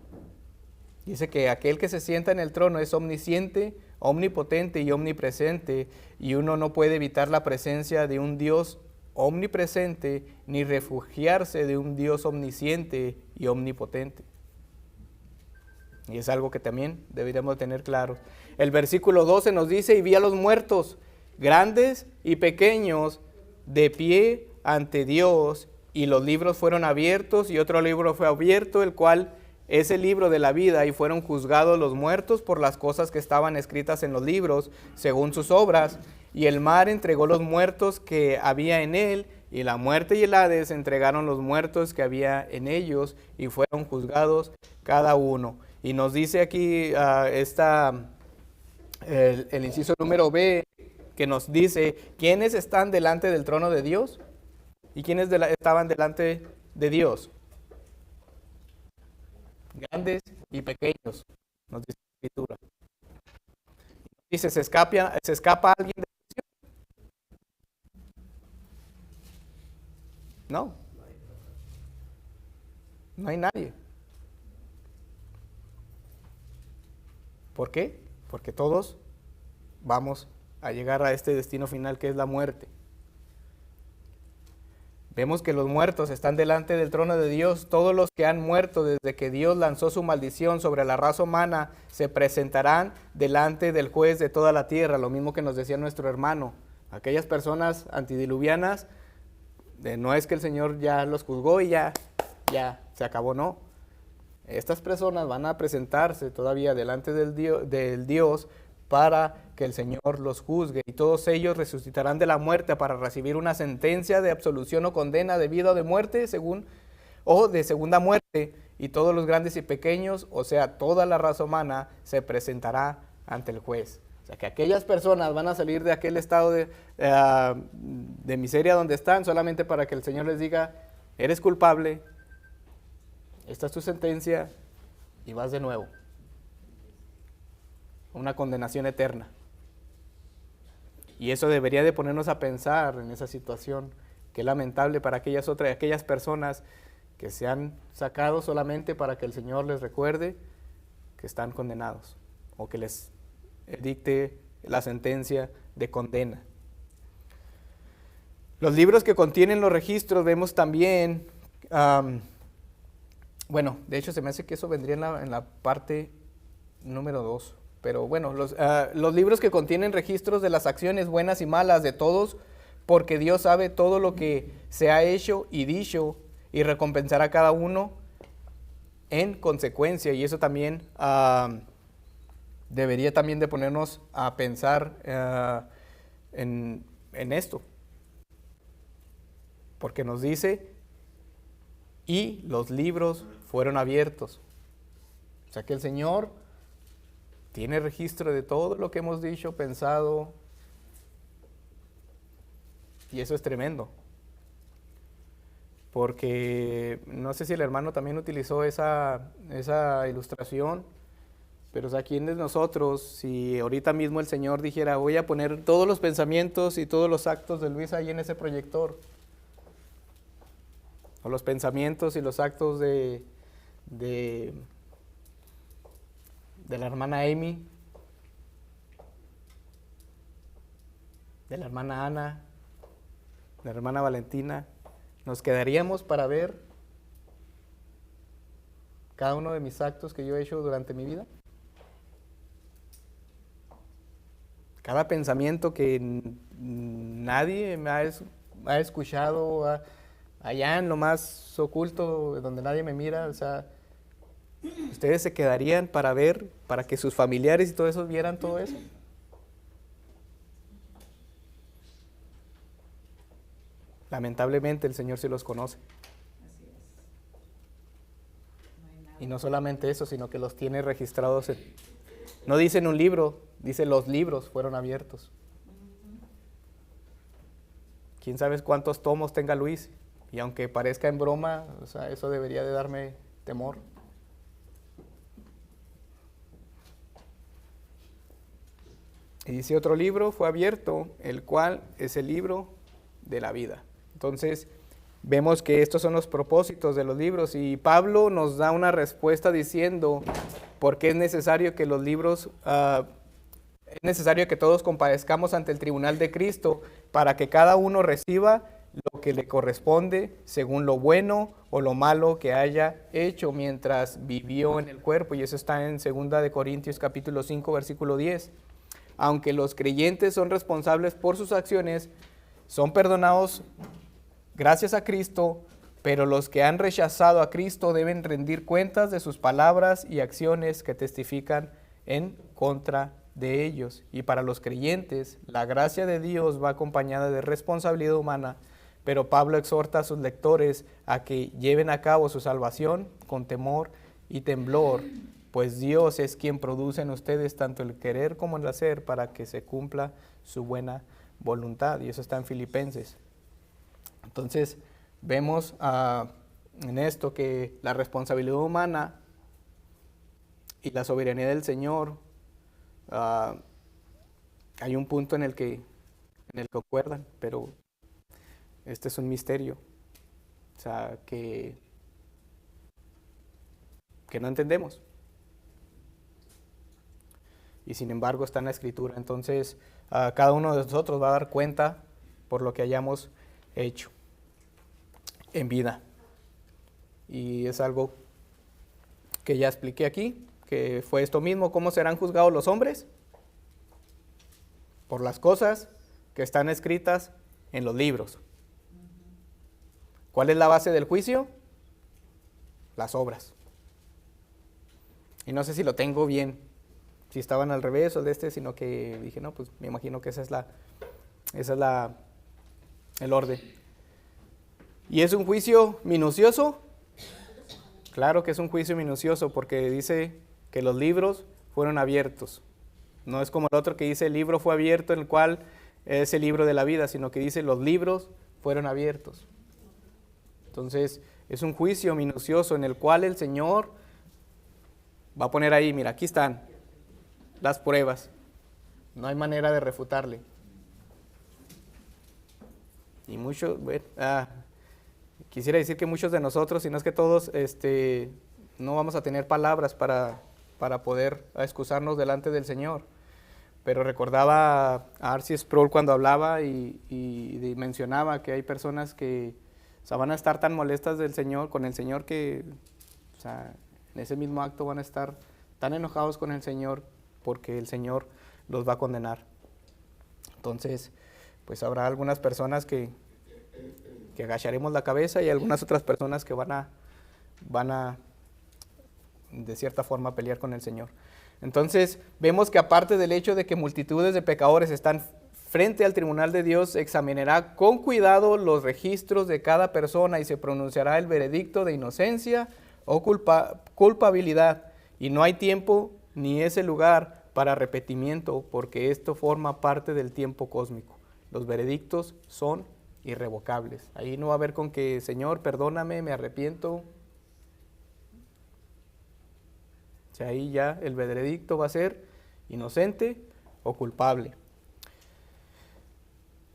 Dice que aquel que se sienta en el trono es omnisciente, omnipotente y omnipresente, y uno no puede evitar la presencia de un Dios omnipresente ni refugiarse de un Dios omnisciente y omnipotente. Y es algo que también deberíamos tener claro. El versículo 12 nos dice: y vi a los muertos, grandes y pequeños, de pie ante Dios, y los libros fueron abiertos, y otro libro fue abierto, el cual es el libro de la vida, y fueron juzgados los muertos por las cosas que estaban escritas en los libros, según sus obras. Y el mar entregó los muertos que había en él, y la muerte y el Hades entregaron los muertos que había en ellos, y fueron juzgados cada uno. Y nos dice aquí el inciso número B, que nos dice quiénes están delante del trono de Dios y quiénes estaban delante de Dios. Grandes y pequeños, nos dice la Escritura. Dice, ¿se escapa alguien de la visión? No hay nadie. ¿Por qué? Porque todos vamos a llegar a este destino final, que es la muerte. Vemos que los muertos están delante del trono de Dios. Todos los que han muerto desde que Dios lanzó su maldición sobre la raza humana se presentarán delante del juez de toda la tierra. Lo mismo que nos decía nuestro hermano. Aquellas personas antidiluvianas, no es que el Señor ya los juzgó y ya se acabó, no. Estas personas van a presentarse todavía delante del Dios para que el Señor los juzgue, y todos ellos resucitarán de la muerte para recibir una sentencia de absolución o condena de vida o de muerte, o de segunda muerte, y todos los grandes y pequeños, o sea, toda la raza humana, se presentará ante el juez. O sea, que aquellas personas van a salir de aquel estado de miseria donde están, solamente para que el Señor les diga: eres culpable, esta es tu sentencia, y vas de nuevo. Una condenación eterna. Y eso debería de ponernos a pensar en esa situación. Qué lamentable para aquellas personas que se han sacado solamente para que el Señor les recuerde que están condenados, o que les dicte la sentencia de condena. Los libros que contienen los registros, vemos también, de hecho se me hace que eso vendría en la parte número 2. Pero bueno, los libros que contienen registros de las acciones buenas y malas de todos, porque Dios sabe todo lo que se ha hecho y dicho, y recompensará a cada uno en consecuencia. Y eso también debería también de ponernos a pensar en esto. Porque nos dice y los libros fueron abiertos. O sea que el Señor tiene registro de todo lo que hemos dicho, pensado, y eso es tremendo. Porque no sé si el hermano también utilizó esa ilustración, pero o sea, ¿quién de nosotros, si ahorita mismo el Señor dijera, voy a poner todos los pensamientos y todos los actos de Luis ahí en ese proyector? O los pensamientos y los actos de la hermana Amy, de la hermana Ana, de la hermana Valentina. ¿Nos quedaríamos para ver cada uno de mis actos que yo he hecho durante mi vida? Cada pensamiento que nadie me ha escuchado, allá en lo más oculto, donde nadie me mira, o sea, ¿ustedes se quedarían para ver, para que sus familiares y todo eso vieran todo eso? Lamentablemente el Señor sí los conoce. Así es. No hay nada. Y no solamente eso, sino que los tiene registrados. No dice en un libro, dice los libros fueron abiertos. Quién sabe cuántos tomos tenga Luis. Y aunque parezca en broma, o sea, eso debería de darme temor. Y dice otro libro fue abierto, el cual es el libro de la vida. Entonces, vemos que estos son los propósitos de los libros y Pablo nos da una respuesta diciendo por qué es necesario que los libros, es necesario que todos comparezcamos ante el tribunal de Cristo para que cada uno reciba lo que le corresponde según lo bueno o lo malo que haya hecho mientras vivió en el cuerpo. Y eso está en 2 de Corintios capítulo 5, versículo 10. Aunque los creyentes son responsables por sus acciones, son perdonados gracias a Cristo, pero los que han rechazado a Cristo deben rendir cuentas de sus palabras y acciones que testifican en contra de ellos. Y para los creyentes, la gracia de Dios va acompañada de responsabilidad humana, pero Pablo exhorta a sus lectores a que lleven a cabo su salvación con temor y temblor, pues Dios es quien produce en ustedes tanto el querer como el hacer para que se cumpla su buena voluntad. Y eso está en Filipenses. Entonces, vemos en esto que la responsabilidad humana y la soberanía del Señor, hay un punto en el que concuerdan, pero este es un misterio, o sea, que no entendemos. Y sin embargo está en la Escritura. Entonces, cada uno de nosotros va a dar cuenta por lo que hayamos hecho en vida. Y es algo que ya expliqué aquí, que fue esto mismo. ¿Cómo serán juzgados los hombres? Por las cosas que están escritas en los libros. ¿Cuál es la base del juicio? Las obras. Y no sé si lo tengo bien, si estaban al revés o de sino que dije, no, pues me imagino que esa es el orden. ¿Y es un juicio minucioso? Claro que es un juicio minucioso porque dice que los libros fueron abiertos. No es como el otro que dice el libro fue abierto, en el cual es el libro de la vida, sino que dice los libros fueron abiertos. Entonces, es un juicio minucioso en el cual el Señor va a poner ahí, mira, aquí están las pruebas. No hay manera de refutarle. Y muchos, quisiera decir que muchos de nosotros, si no es que todos, no vamos a tener palabras para poder excusarnos delante del Señor. Pero recordaba a R.C. Sproul cuando hablaba y mencionaba que hay personas que van a estar tan molestas con el Señor que, o sea, en ese mismo acto van a estar tan enojados con el Señor porque el Señor los va a condenar. Entonces, pues habrá algunas personas que agacharemos la cabeza y algunas otras personas que van a de cierta forma pelear con el Señor. Entonces, vemos que aparte del hecho de que multitudes de pecadores están frente al tribunal de Dios, examinará con cuidado los registros de cada persona y se pronunciará el veredicto de inocencia o culpabilidad. Y no hay tiempo ni ese lugar para arrepentimiento, porque esto forma parte del tiempo cósmico. Los veredictos son irrevocables. Ahí no va a haber con que, Señor, perdóname, me arrepiento. O sea, ahí ya el veredicto va a ser inocente o culpable.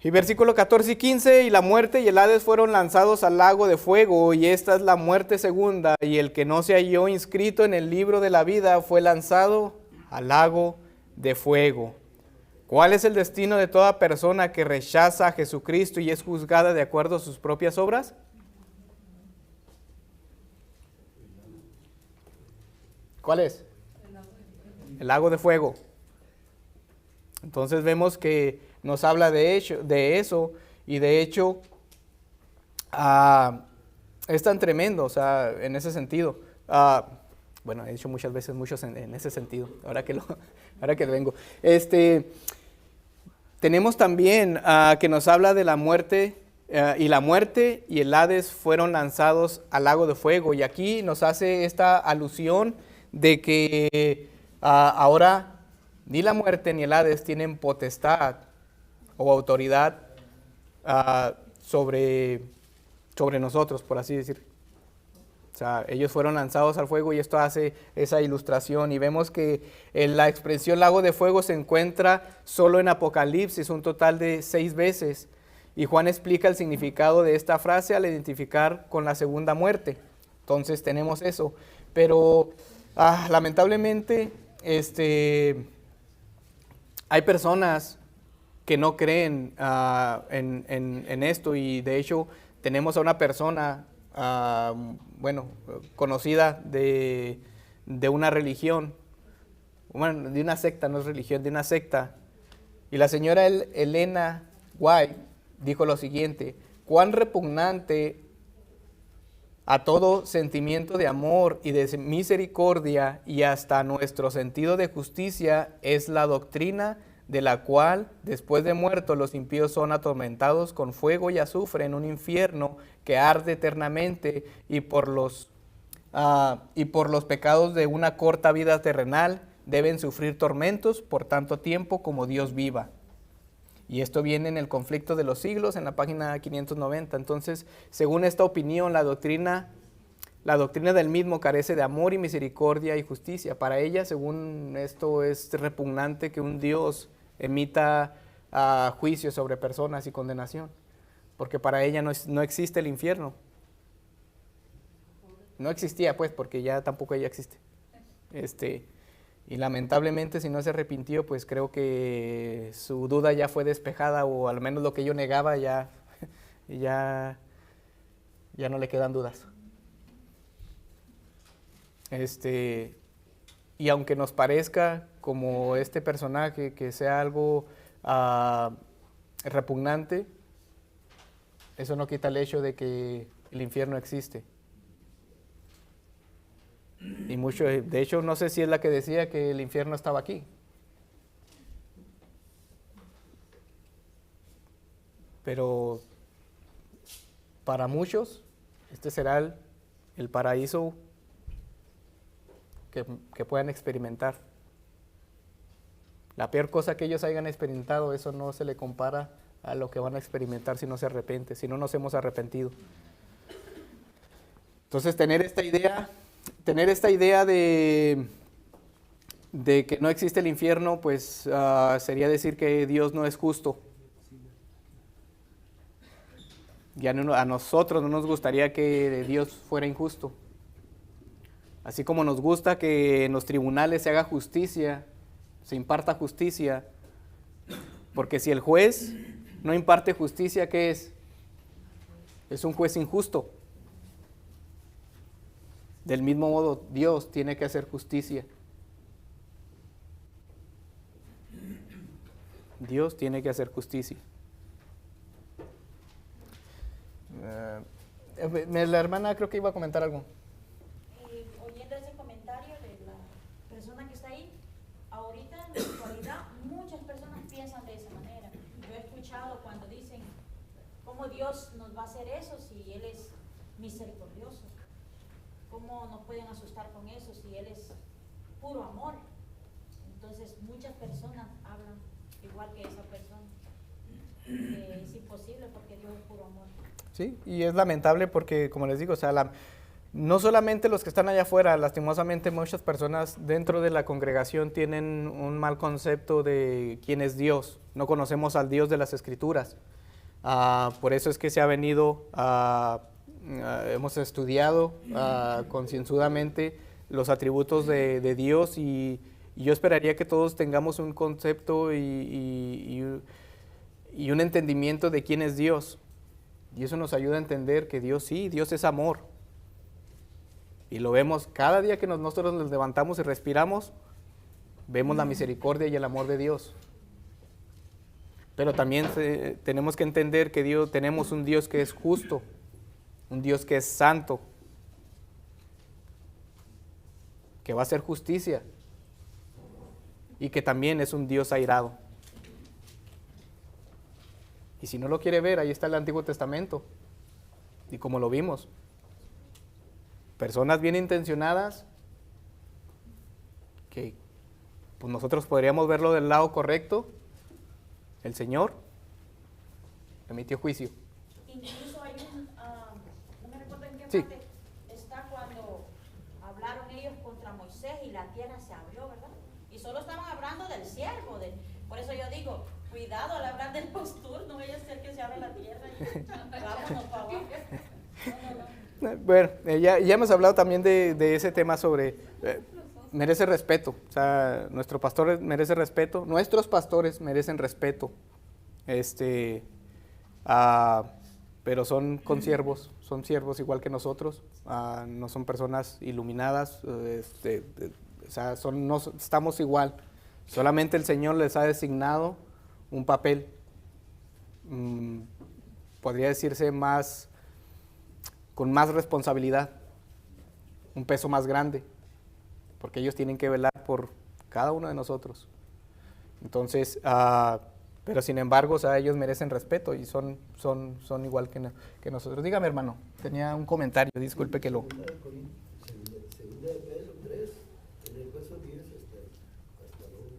Y versículo 14 y 15, y la muerte y el Hades fueron lanzados al lago de fuego, y esta es la muerte segunda, y el que no se halló inscrito en el libro de la vida fue lanzado al lago de fuego. ¿Cuál es el destino de toda persona que rechaza a Jesucristo y es juzgada de acuerdo a sus propias obras? ¿Cuál es? El lago de fuego. Entonces vemos que nos habla de eso, y de hecho es tan tremendo, o sea, en ese sentido. Bueno, he dicho muchas veces en ese sentido, ahora que vengo. Tenemos también que nos habla de la muerte, y la muerte y el Hades fueron lanzados al lago de fuego, y aquí nos hace esta alusión de que ahora ni la muerte ni el Hades tienen potestad o autoridad sobre nosotros, por así decir. O sea, ellos fueron lanzados al fuego, y esto hace esa ilustración. Y vemos que la expresión lago de fuego se encuentra solo en Apocalipsis, un total de 6 veces. Y Juan explica el significado de esta frase al identificar con la segunda muerte. Entonces tenemos eso. Pero lamentablemente hay personas que no creen en esto, y de hecho tenemos a una persona conocida de una religión, bueno, de una secta, no es religión, de una secta, y la señora Elena White dijo lo siguiente: cuán repugnante a todo sentimiento de amor y de misericordia y hasta nuestro sentido de justicia es la doctrina de la cual, después de muertos, los impíos son atormentados con fuego y azufre en un infierno que arde eternamente, y por los pecados de una corta vida terrenal deben sufrir tormentos por tanto tiempo como Dios viva. Y esto viene en el Conflicto de los Siglos, en la página 590. Entonces, según esta opinión, la doctrina del mismo carece de amor y misericordia y justicia. Para ella, según esto, es repugnante que un Dios emita juicio sobre personas y condenación, porque para ella no existe el infierno. No existía, pues, porque ya tampoco ella existe. Y lamentablemente, si no se arrepintió, pues creo que su duda ya fue despejada, o al menos lo que yo negaba ya no le quedan dudas. Y aunque nos parezca como este personaje que sea algo repugnante, eso no quita el hecho de que el infierno existe. Y mucho, de hecho, no sé si es la que decía que el infierno estaba aquí. Pero para muchos, este será el paraíso que puedan experimentar. La peor cosa que ellos hayan experimentado, eso no se le compara a lo que van a experimentar si no se arrepiente, si no nos hemos arrepentido. Entonces, tener esta idea de que no existe el infierno, pues sería decir que Dios no es justo. Ya a nosotros no nos gustaría que Dios fuera injusto. Así como nos gusta que en los tribunales se haga justicia, se imparta justicia, porque si el juez no imparte justicia, ¿qué es? Es un juez injusto. Del mismo modo, Dios tiene que hacer justicia. Dios tiene que hacer justicia. La hermana creo que iba a comentar algo. Oyendo ese comentario de la persona que está ahí, ahorita en la actualidad muchas personas piensan de esa manera. Yo escuchado cuando dicen, ¿cómo Dios nos va a hacer eso si Él es misericordioso? ¿Cómo nos pueden asustar con eso si Él es puro amor? Entonces muchas personas hablan igual que esa persona. Es imposible porque Dios es puro amor. Sí, y es lamentable porque, como les digo, o sea, no solamente los que están allá afuera, lastimosamente muchas personas dentro de la congregación tienen un mal concepto de quién es Dios. No conocemos al Dios de las Escrituras. Por eso es que se ha venido, hemos estudiado concienzudamente los atributos de Dios y yo esperaría que todos tengamos un concepto y un entendimiento de quién es Dios. Y eso nos ayuda a entender que Dios sí, Dios es amor. Y lo vemos cada día que nosotros nos levantamos y respiramos, vemos la misericordia y el amor de Dios. Pero también tenemos que entender que tenemos un Dios que es justo, un Dios que es santo, que va a hacer justicia y que también es un Dios airado. Y si no lo quiere ver, ahí está el Antiguo Testamento. Y como lo vimos, personas bien intencionadas, que pues nosotros podríamos verlo del lado correcto, el Señor emitió juicio. Incluso hay no me recuerdo en qué Sí. parte está cuando hablaron ellos contra Moisés y la tierra se abrió, ¿verdad? Y solo estaban hablando del siervo. Por eso yo digo, cuidado al hablar del pastor, no vaya a ser que se abra la tierra y vámonos para abajo. No. Bueno, ya hemos hablado también de ese tema sobre, merece respeto, o sea, nuestro pastor merece respeto, nuestros pastores merecen respeto, pero son consiervos, son siervos igual que nosotros, no son personas iluminadas, o sea, no estamos igual, solamente el Señor les ha designado un papel, podría decirse con más responsabilidad, un peso más grande, porque ellos tienen que velar por cada uno de nosotros. Entonces, pero sin embargo, o sea, ellos merecen respeto y son igual que nosotros. Dígame, hermano, tenía un comentario, disculpe que lo... Segunda de Pedro 3, en el verso 10 hasta el 11.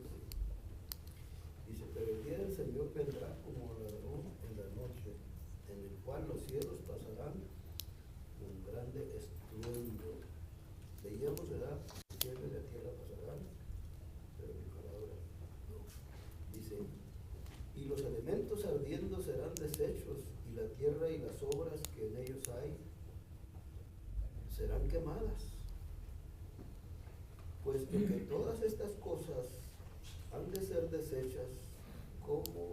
Dice, pero el día del Señor vendrá como ladrón en la noche, en el cual los cielos pasarán con grande estruendo. Leíamos, ¿verdad? El cielo y la tierra pasarán, pero mi palabra no. Dice, y los elementos ardiendo serán deshechos, y la tierra y las obras que en ellos hay serán quemadas. Puesto que todas estas cosas han de ser deshechas, ¿cómo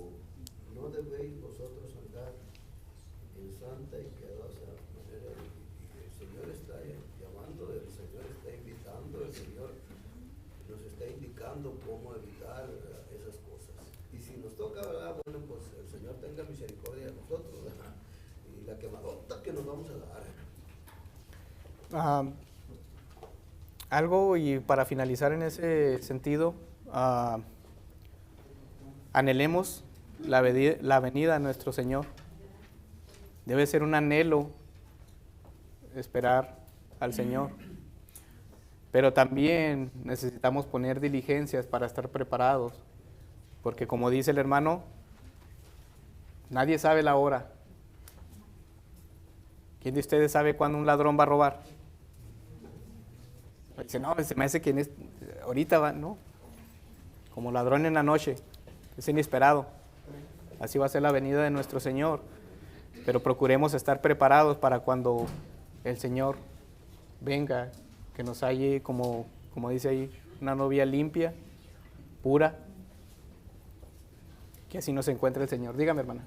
no debéis vosotros andar en santa y piadosa manera? Y el Señor está llamando, el Señor está invitando, el Señor nos está indicando cómo evitar esas cosas. Y si nos toca, ¿verdad? Bueno, pues el Señor tenga misericordia de nosotros, ¿verdad? Y la quemadota que nos vamos a dar. Algo, y para finalizar en ese sentido, anhelemos la venida de nuestro Señor. Debe ser un anhelo esperar al Señor, pero también necesitamos poner diligencias para estar preparados, porque como dice el hermano, nadie sabe la hora. ¿Quién de ustedes sabe cuándo un ladrón va a robar? Dice, no, se me hace que ahorita va, no. Como ladrón en la noche, es inesperado. Así va a ser la venida de nuestro Señor. Pero procuremos estar preparados para cuando el Señor venga, que nos halle, como dice ahí, una novia limpia, pura, que así nos encuentre el Señor. Dígame, hermana.